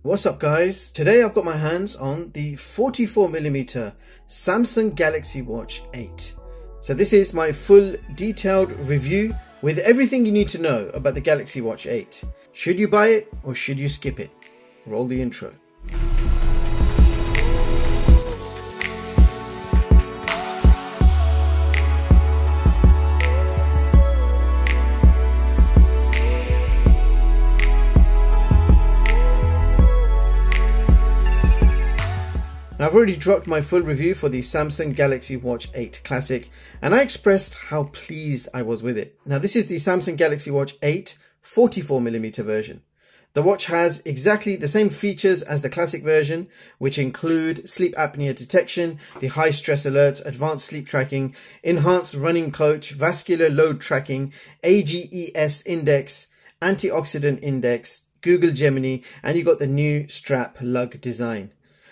What's up guys? Today I've got my hands on the 44mm Samsung Galaxy Watch 8. So this is my full detailed review with everything you need to know about the Galaxy Watch 8. Should you buy it or should you skip it? Roll the intro. Now, I've already dropped my full review for the Samsung Galaxy Watch 8 Classic and I expressed how pleased I was with it. Now this is the Samsung Galaxy Watch 8 44mm version. The watch has exactly the same features as the classic version, which include sleep apnea detection, the high stress alerts, advanced sleep tracking, enhanced running coach, vascular load tracking, AGES index, antioxidant index, Google Gemini, and you got the new strap lug design.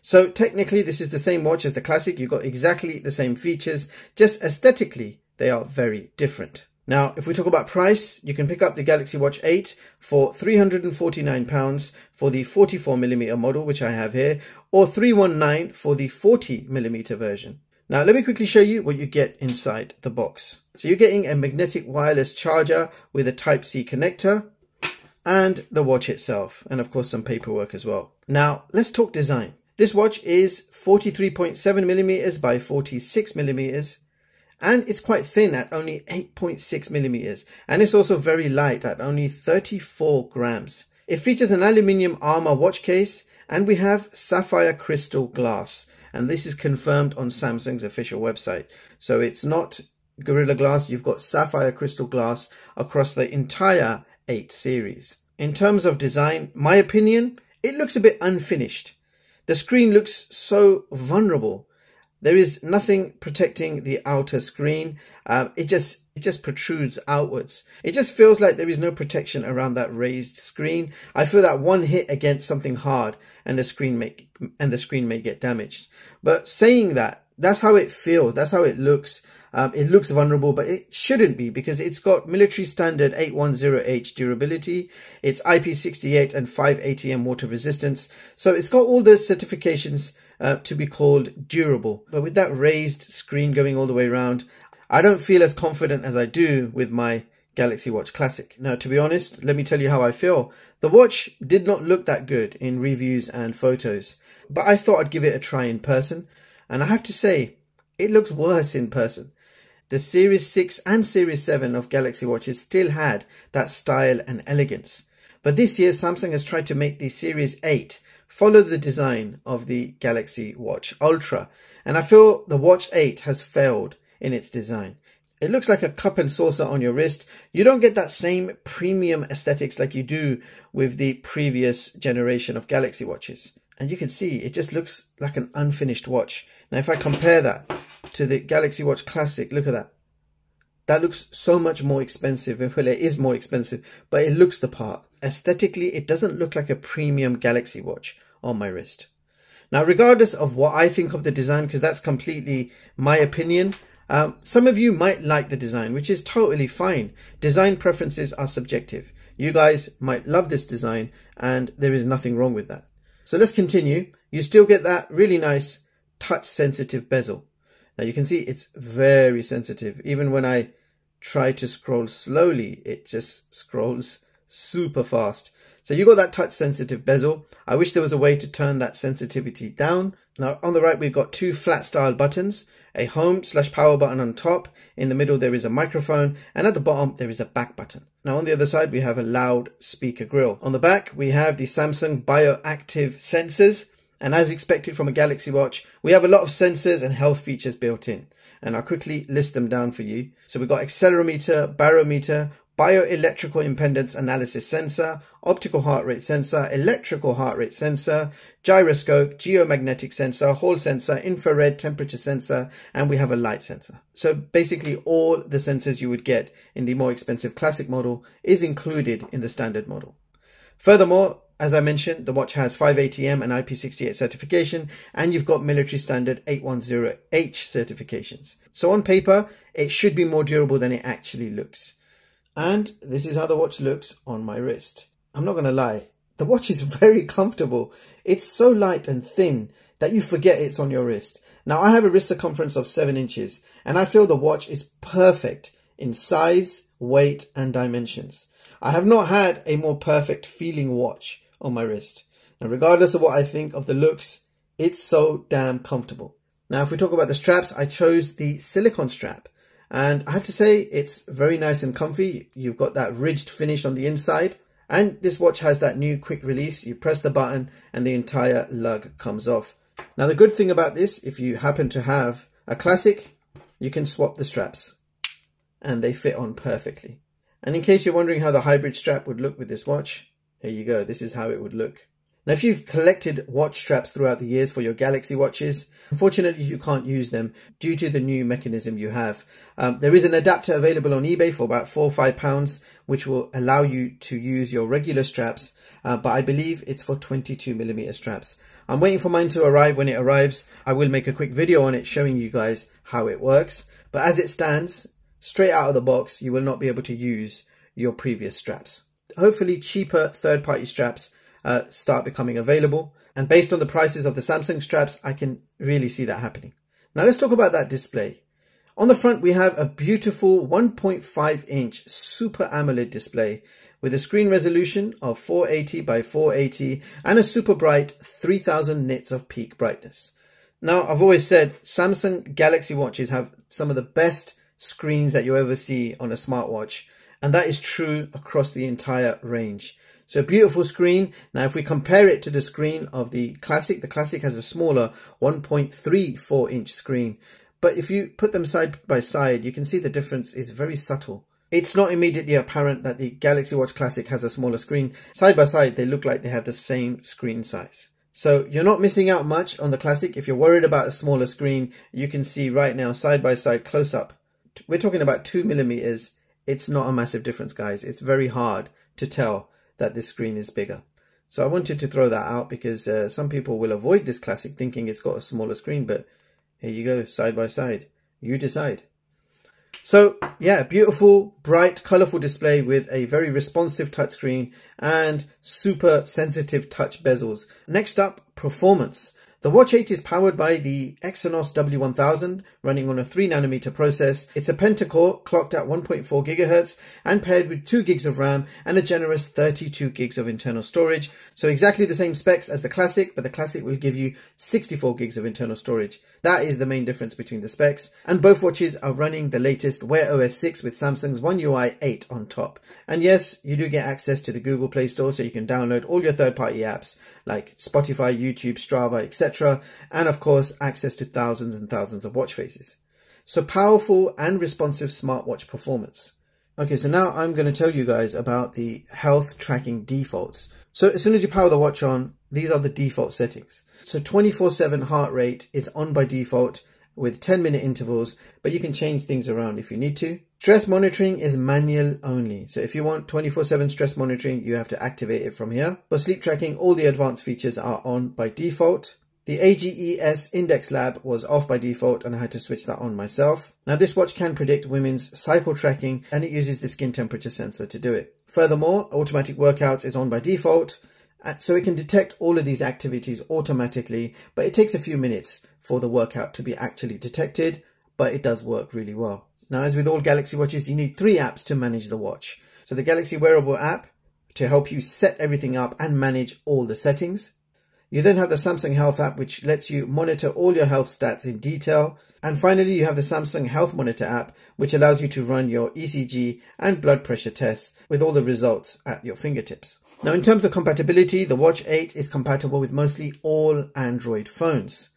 So technically this is the same watch as the classic. You've got exactly the same features, just aesthetically they are very different. Now if we talk about price, you can pick up the Galaxy Watch 8 for £349 for the 44mm model, which I have here, or £319 for the 40mm version. Now let me quickly show you what you get inside the box. So you're getting a magnetic wireless charger with a Type-C connector and the watch itself, and of course some paperwork as well. Now let's talk design. This watch is 43.7mm by 46mm and it's quite thin at only 8.6mm, and it's also very light at only 34 grams. It features an aluminium armor watch case and we have sapphire crystal glass, and this is confirmed on Samsung's official website. So it's not Gorilla Glass, you've got sapphire crystal glass across the entire 8 series. In terms of design, my opinion, it looks a bit unfinished. The screen looks so vulnerable. There is nothing protecting the outer screen. It just protrudes outwards. It just feels like there is no protection around that raised screen. I feel that one hit against something hard and the screen may get damaged. But saying that, that's how it feels. That's how it looks. It looks vulnerable, but it shouldn't be, because it's got military standard 810H durability, it's IP68 and 5 ATM water resistance, so it's got all the certifications to be called durable. But with that raised screen going all the way around, I don't feel as confident as I do with my Galaxy Watch Classic. Now, to be honest, let me tell you how I feel. The watch did not look that good in reviews and photos, but I thought I'd give it a try in person, and I have to say, it looks worse in person. The Series 6 and Series 7 of Galaxy Watches still had that style and elegance. But this year, Samsung has tried to make the Series 8 follow the design of the Galaxy Watch Ultra. And I feel the Watch 8 has failed in its design. It looks like a cup and saucer on your wrist. You don't get that same premium aesthetics like you do with the previous generation of Galaxy Watches. And you can see it just looks like an unfinished watch. Now, if I compare that to the Galaxy Watch Classic, look at that. That looks so much more expensive. Well, it is more expensive, but it looks the part. Aesthetically, it doesn't look like a premium Galaxy Watch on my wrist. Now, regardless of what I think of the design, because that's completely my opinion, some of you might like the design, which is totally fine. Design preferences are subjective. You guys might love this design, and there is nothing wrong with that. So let's continue. You still get that really nice touch sensitive bezel. Now you can see it's very sensitive. Even when I try to scroll slowly, it just scrolls super fast. So you got that touch sensitive bezel. I wish there was a way to turn that sensitivity down. Now on the right, we've got 2 flat style buttons, a home/power button on top. In the middle, there is a microphone, and at the bottom, there is a back button. Now on the other side, we have a loud speaker grille. On the back, we have the Samsung BioActive sensors. And as expected from a Galaxy Watch, we have a lot of sensors and health features built in. And I'll quickly list them down for you. So we've got Accelerometer, Barometer, Bioelectrical Impedance Analysis Sensor, Optical Heart Rate Sensor, Electrical Heart Rate Sensor, Gyroscope, Geomagnetic Sensor, Hall Sensor, Infrared Temperature Sensor, and we have a Light Sensor. So basically all the sensors you would get in the more expensive Classic model is included in the standard model. Furthermore, as I mentioned, the watch has 5 ATM and IP68 certification, and you've got military standard 810H certifications. So on paper, it should be more durable than it actually looks. And this is how the watch looks on my wrist. I'm not going to lie, The watch is very comfortable. It's so light and thin that you forget it's on your wrist. Now, I have a wrist circumference of 7 inches, and I feel the watch is perfect in size, weight, and dimensions. I have not had a more perfect feeling watch on my wrist. Now, regardless of what I think of the looks, it's so damn comfortable. Now, if we talk about the straps, I chose the silicone strap, and I have to say it's very nice and comfy. You've got that ridged finish on the inside, and this watch has that new quick release. You press the button and the entire lug comes off. Now, the good thing about this, if you happen to have a classic, you can swap the straps and they fit on perfectly. And in case you're wondering how the hybrid strap would look with this watch, here you go. This is how it would look. Now, if you've collected watch straps throughout the years for your Galaxy watches, unfortunately you can't use them due to the new mechanism you have. There is an adapter available on eBay for about £4 or £5, which will allow you to use your regular straps, but I believe it's for 22mm straps. I'm waiting for mine to arrive. When it arrives, I will make a quick video on it showing you guys how it works. But as it stands, straight out of the box, you will not be able to use your previous straps. Hopefully cheaper third-party straps start becoming available, and based on the prices of the Samsung straps, I can really see that happening. Now let's talk about that display. On the front, we have a beautiful 1.5-inch Super AMOLED display with a screen resolution of 480 by 480 and a super bright 3000 nits of peak brightness. Now, I've always said Samsung Galaxy watches have some of the best screens that you ever see on a smartwatch, and that is true across the entire range. So, beautiful screen. Now, if we compare it to the screen of the Classic has a smaller 1.34-inch screen. But if you put them side by side, you can see the difference is very subtle. It's not immediately apparent that the Galaxy Watch Classic has a smaller screen. Side by side, they look like they have the same screen size. So you're not missing out much on the Classic. If you're worried about a smaller screen, you can see right now, side by side, close up. We're talking about 2mm. It's not a massive difference, guys. It's very hard to tell that this screen is bigger. So I wanted to throw that out because some people will avoid this Classic thinking it's got a smaller screen, but here you go, side by side. You decide. So yeah, beautiful, bright, colorful display with a very responsive touchscreen and super sensitive touch bezels. Next up, performance. The Watch 8 is powered by the Exynos W1000 running on a 3nm process. It's a Penta-Core clocked at 1.4 GHz and paired with 2 GB of RAM and a generous 32 GB of internal storage. So exactly the same specs as the Classic, but the Classic will give you 64 GB of internal storage. That is the main difference between the specs. And both watches are running the latest Wear OS 6 with Samsung's ONEUI 8 on top. And yes, you do get access to the Google Play Store, so you can download all your third-party apps like Spotify, YouTube, Strava, etc. And of course, access to thousands and thousands of watch faces. So powerful and responsive smartwatch performance. Okay, so now I'm going to tell you guys about the health tracking defaults. So as soon as you power the watch on, these are the default settings. So 24/7 heart rate is on by default with 10-minute intervals, but you can change things around if you need to. Stress monitoring is manual only. So if you want 24/7 stress monitoring, you have to activate it from here. For sleep tracking, all the advanced features are on by default. The AGES Index Lab was off by default and I had to switch that on myself. Now this watch can predict women's cycle tracking and it uses the skin temperature sensor to do it. Furthermore, automatic workouts is on by default, so it can detect all of these activities automatically, but it takes a few minutes for the workout to be actually detected, but it does work really well. Now, as with all Galaxy watches, you need 3 apps to manage the watch. So the Galaxy Wearable app to help you set everything up and manage all the settings. You then have the Samsung Health app, which lets you monitor all your health stats in detail. And finally, you have the Samsung Health Monitor app, which allows you to run your ECG and blood pressure tests with all the results at your fingertips. Now, in terms of compatibility, the Watch 8 is compatible with mostly all Android phones.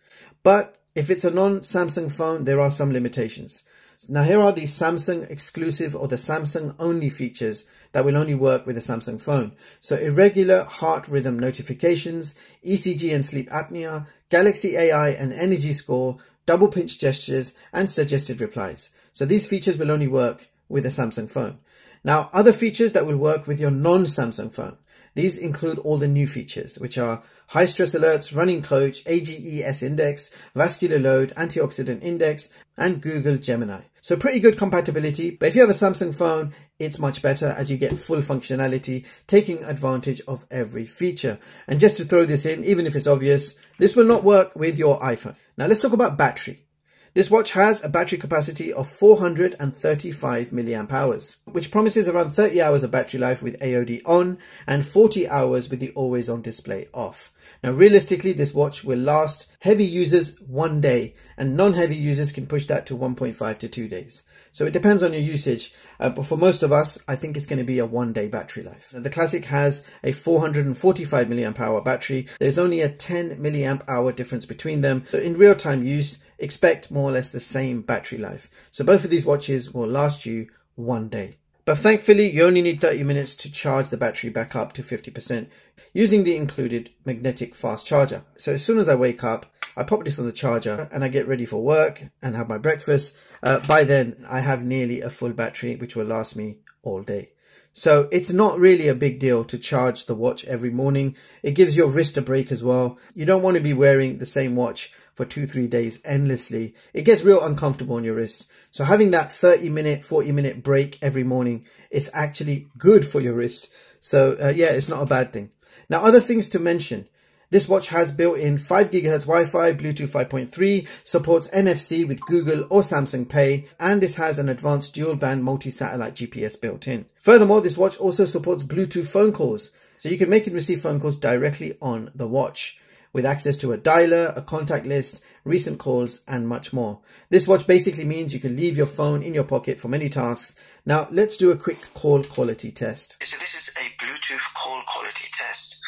But if it's a non-Samsung phone, there are some limitations. Now, here are the Samsung exclusive or the Samsung only features that will only work with a Samsung phone. So irregular heart rhythm notifications, ECG and sleep apnea, Galaxy AI and energy score, double pinch gestures, and suggested replies. So these features will only work with a Samsung phone. Now, other features that will work with your non-Samsung phone. These include all the new features, which are high stress alerts, running coach, AGES index, vascular load, antioxidant index, and Google Gemini. So pretty good compatibility, but if you have a Samsung phone, it's much better as you get full functionality, taking advantage of every feature. And just to throw this in, even if it's obvious, this will not work with your iPhone. Now let's talk about battery. This watch has a battery capacity of 435 milliamp hours, which promises around 30 hours of battery life with AOD on and 40 hours with the always on display off. Now realistically, this watch will last heavy users 1 day, and non-heavy users can push that to 1.5 to 2 days. So it depends on your usage, but for most of us, I think it's going to be a 1 day battery life. Now, the Classic has a 445 milliamp hour battery. There's only a 10 milliamp hour difference between them. So in real-time use, expect more or less the same battery life. So both of these watches will last you 1 day. But thankfully, you only need 30 minutes to charge the battery back up to 50% using the included magnetic fast charger. So as soon as I wake up, I pop this on the charger and I get ready for work and have my breakfast. By then, I have nearly a full battery, which will last me all day. So it's not really a big deal to charge the watch every morning. It gives your wrist a break as well. You don't want to be wearing the same watch for 2-3 days endlessly. It gets real uncomfortable on your wrist. So having that 30-minute, 40-minute break every morning is actually good for your wrist. So yeah, it's not a bad thing. Now, other things to mention. This watch has built-in 5 GHz Wi-Fi, Bluetooth 5.3, supports NFC with Google or Samsung Pay, and this has an advanced dual-band multi-satellite GPS built in. Furthermore, this watch also supports Bluetooth phone calls, so you can make and receive phone calls directly on the watch, with access to a dialer, a contact list, recent calls, and much more. This watch basically means you can leave your phone in your pocket for many tasks. Now, let's do a quick call quality test. So this is a Bluetooth call quality test.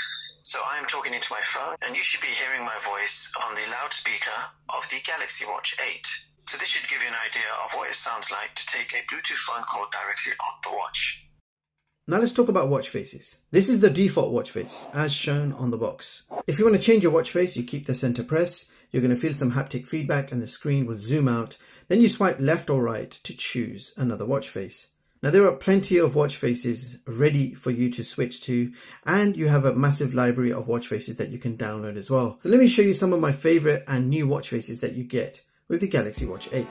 So I am talking into my phone, and you should be hearing my voice on the loudspeaker of the Galaxy Watch 8. So this should give you an idea of what it sounds like to take a Bluetooth phone call directly on the watch. Now let's talk about watch faces. This is the default watch face, as shown on the box. If you want to change your watch face, you keep the center press. You're going to feel some haptic feedback and the screen will zoom out. Then you swipe left or right to choose another watch face. Now there are plenty of watch faces ready for you to switch to, and you have a massive library of watch faces that you can download as well. So let me show you some of my favorite and new watch faces that you get with the Galaxy Watch 8.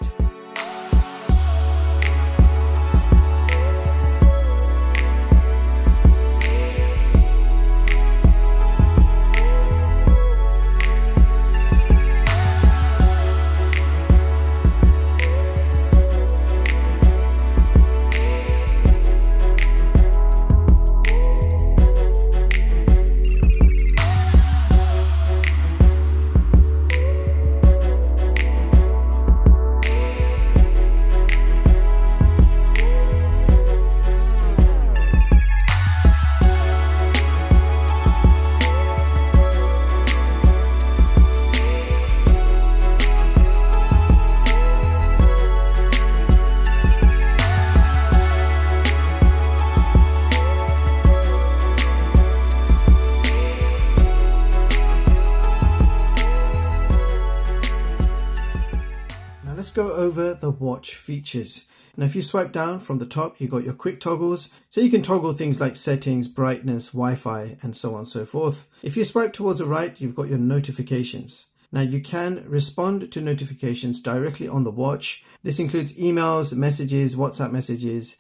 Let's go over the watch features. Now if you swipe down from the top, you got your quick toggles, so you can toggle things like settings, brightness, Wi-Fi, and so on and so forth. If you swipe towards the right, you've got your notifications. Now you can respond to notifications directly on the watch. This includes emails, messages, WhatsApp messages,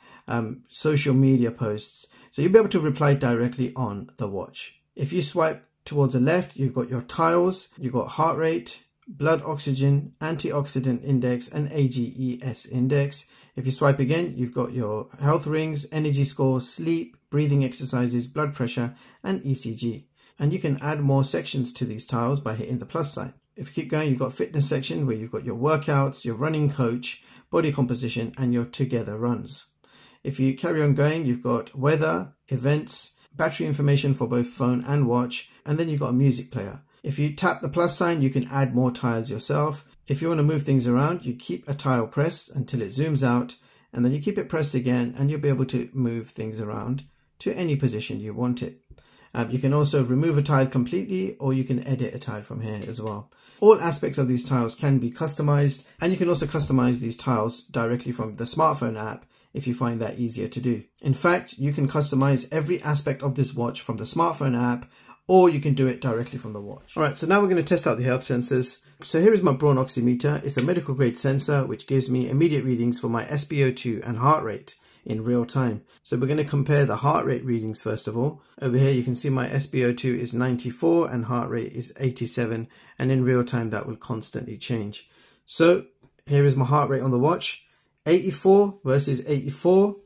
social media posts. So you'll be able to reply directly on the watch. If you swipe towards the left, you've got your tiles, you've got heart rate, blood oxygen, antioxidant index, and AGES index. If you swipe again, you've got your health rings, energy score, sleep, breathing exercises, blood pressure, and ECG. And you can add more sections to these tiles by hitting the plus sign. If you keep going, you've got fitness section where you've got your workouts, your running coach, body composition, and your together runs. If you carry on going, you've got weather, events, battery information for both phone and watch, and then you've got a music player. If you tap the plus sign, you can add more tiles yourself. If you want to move things around, you keep a tile pressed until it zooms out, and then you keep it pressed again, and you'll be able to move things around to any position you want it. You can also remove a tile completely, or you can edit a tile from here as well. All aspects of these tiles can be customized, and you can also customize these tiles directly from the smartphone app if you find that easier to do. In fact, you can customize every aspect of this watch from the smartphone app, or you can do it directly from the watch. All right, so now we're going to test out the health sensors. So here is my brain oximeter. It's a medical grade sensor which gives me immediate readings for my SpO2 and heart rate. in real time. So we're going to compare the heart rate readings first of all. Over here you can see my SpO2 is 94 and heart rate is 87, and in real time that will constantly change. So here is my heart rate on the watch, 84 versus 84,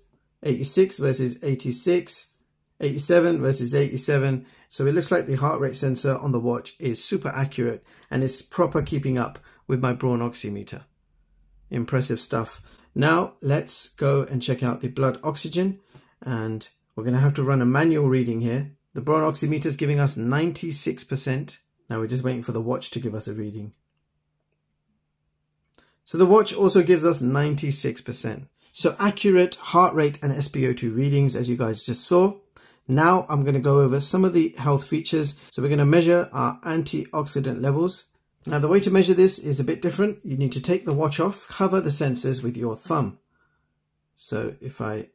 86 versus 86, 87 versus 87. So it looks like the heart rate sensor on the watch is super accurate and is proper keeping up with my Braun oximeter. Impressive stuff. Now let's go and check out the blood oxygen, and we're going to have to run a manual reading here. The Braun oximeter is giving us 96%. Now we're just waiting for the watch to give us a reading. So the watch also gives us 96%. So accurate heart rate and SpO2 readings, as you guys just saw. Now I'm going to go over some of the health features. So we're going to measure our antioxidant levels. Now the way to measure this is a bit different. You need to take the watch off, cover the sensors with your thumb. So if I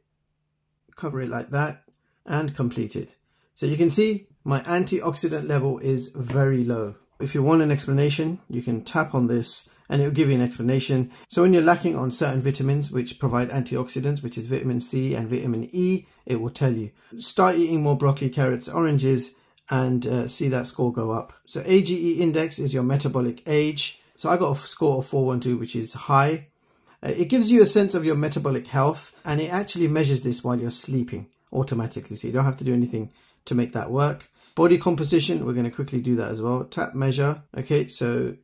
cover it like that and complete it. So you can see my antioxidant level is very low. If you want an explanation, you can tap on this and it will give you an explanation. So when you're lacking on certain vitamins which provide antioxidants, which is vitamin C and vitamin E, it will tell you. Start eating more broccoli, carrots, oranges, and see that score go up. So AGE index is your metabolic age. So I got a score of 412, which is high. It gives you a sense of your metabolic health, and it actually measures this while you're sleeping automatically. So you don't have to do anything to make that work. Body composition, we're going to quickly do that as well. Tap measure. Okay, so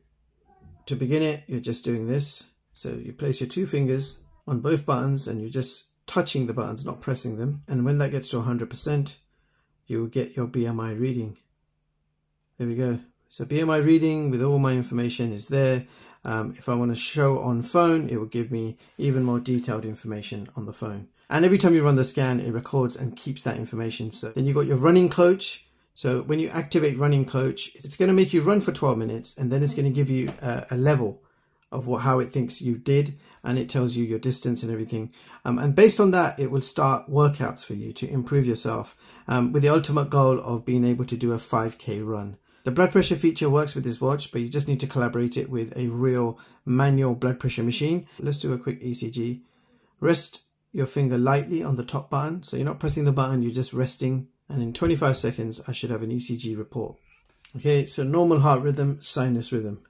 to begin it, you're just doing this. So you place your two fingers on both buttons and you're just touching the buttons, not pressing them. And when that gets to 100%, you will get your BMI reading. There we go. So BMI reading with all my information is there. If I want to show on phone, it will give me even more detailed information on the phone. And every time you run the scan, it records and keeps that information. So then you got your running coach. So when you activate running coach, it's going to make you run for 12 minutes, and then it's going to give you a level of how it thinks you did, and it tells you your distance and everything. And based on that, it will start workouts for you to improve yourself with the ultimate goal of being able to do a 5K run. The blood pressure feature works with this watch, but you just need to collaborate it with a real manual blood pressure machine. Let's do a quick ECG. Rest your finger lightly on the top button. So you're not pressing the button, you're just resting. And in 25 seconds, I should have an ECG report. Okay, so normal heart rhythm, sinus rhythm.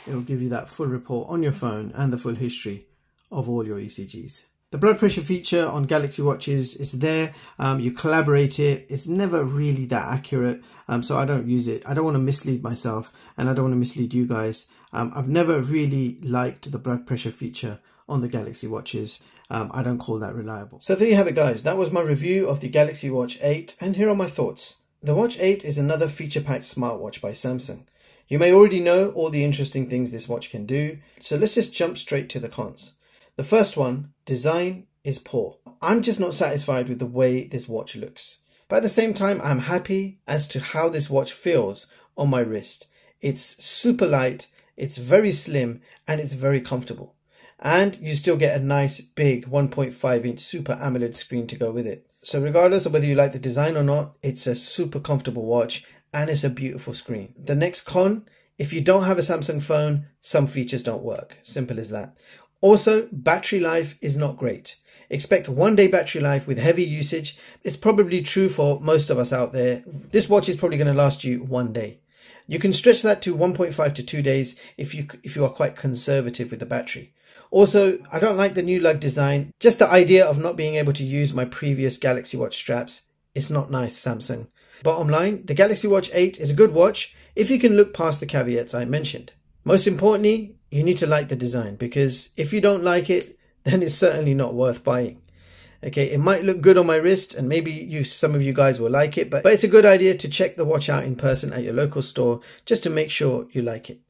It will give you that full report on your phone and the full history of all your ECGs. The blood pressure feature on Galaxy watches is there. You collaborate it. It's never really that accurate, so I don't use it. I don't want to mislead myself, and I don't want to mislead you guys. I've never really liked the blood pressure feature on the Galaxy watches. I don't call that reliable. So there you have it, guys. That was my review of the Galaxy Watch 8, and here are my thoughts. The Watch 8 is another feature-packed smartwatch by Samsung. You may already know all the interesting things this watch can do, so let's just jump straight to the cons. The first one, design is poor. I'm just not satisfied with the way this watch looks. But at the same time, I'm happy as to how this watch feels on my wrist. It's super light, it's very slim, and it's very comfortable. And you still get a nice big 1.5-inch Super AMOLED screen to go with it. So regardless of whether you like the design or not, it's a super comfortable watch and it's a beautiful screen. The next con, if you don't have a Samsung phone, some features don't work. Simple as that. Also, battery life is not great. Expect 1-day battery life with heavy usage. It's probably true for most of us out there. This watch is probably going to last you 1 day. You can stretch that to 1.5 to 2 days if you are quite conservative with the battery. Also, I don't like the new lug design. Just the idea of not being able to use my previous Galaxy Watch straps. It's not nice, Samsung. Bottom line, the Galaxy Watch 8 is a good watch if you can look past the caveats I mentioned. Most importantly, you need to like the design, because if you don't like it, then it's certainly not worth buying. Okay, it might look good on my wrist and maybe some of you guys will like it, but it's a good idea to check the watch out in person at your local store just to make sure you like it.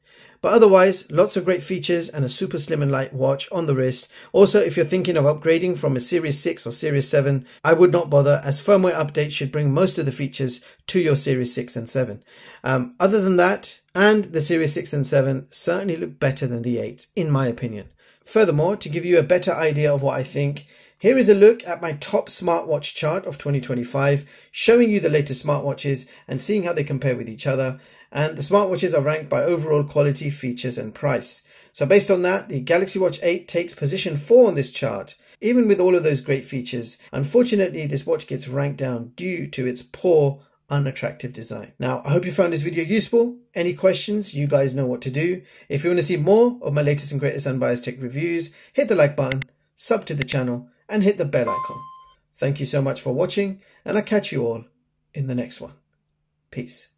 But otherwise, lots of great features and a super slim and light watch on the wrist. Also, if you're thinking of upgrading from a Series 6 or Series 7, I would not bother, as firmware updates should bring most of the features to your Series 6 and 7. Other than that, and the Series 6 and 7 certainly look better than the 8, in my opinion. Furthermore, to give you a better idea of what I think, here is a look at my top smartwatch chart of 2025, showing you the latest smartwatches and seeing how they compare with each other. And the smartwatches are ranked by overall quality, features and price. So based on that, the Galaxy Watch 8 takes position 4 on this chart. even with all of those great features, unfortunately this watch gets ranked down due to its poor, unattractive design. Now, I hope you found this video useful. Any questions, you guys know what to do. If you want to see more of my latest and greatest unbiased tech reviews, hit the like button, sub to the channel, and hit the bell icon. Thank you so much for watching, and I'll catch you all in the next one. Peace.